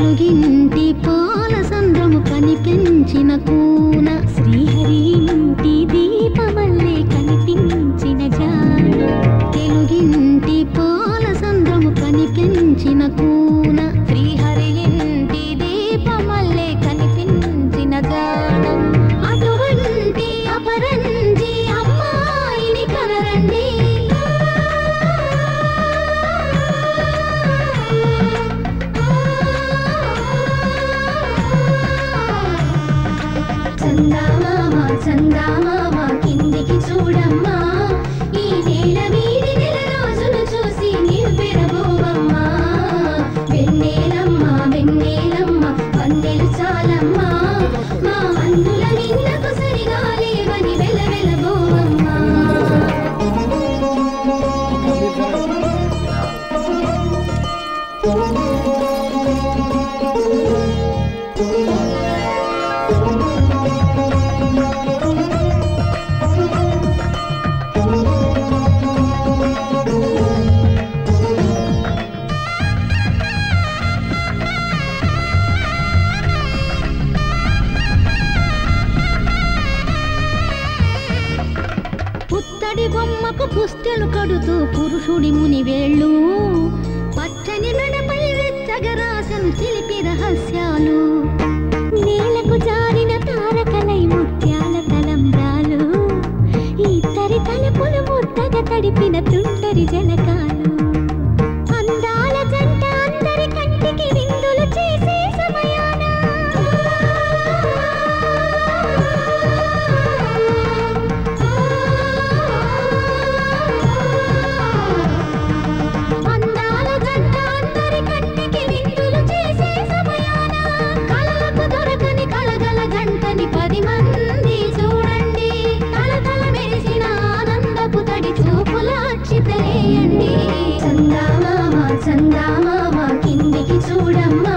తెలుగింటి పాల సంద్రము కనిపించిన కూన శ్రీహరి ఇంటి దీపమల్లే కనిపించిన జాన తెలుగింటి పాల సంద్రము కనిపించిన కూన శ్రీహరి ఇంటి దీపమల్లే కనిపించిన జాన అటువంటి అపరంజి అమ్మాయిని కనరండి చందామామ కిందికి చూడమ్మా ఈ నేల వీడి నెల రోజులు చూసి నీవు పెరబోవమ్మా వెన్నెలమ్మ వెన్నెలమ్మ వన్నెలు చాలమ్మా మా అందుల నిన్నకు సరిగా లేవని వెలవెలబోవమ్మా పుత్తడి బొమ్మకు పుస్తెలు కడుతూ పురుషుడి ముని వేళ్ళు పచ్చని మెడపై వెచ్చగరాసను చిలిపి రహస్యాలు నేలకు జారిన తారకలై ముత్యాల తలంబ్రాలు ఇద్దరి తలుపులు ముద్దగా తడిపిన తుంటరి జలకాలు అందాల జంట అందరి కంటికి విందులు చేసే సమయాన చందామామ కిందికి చూడమ్మా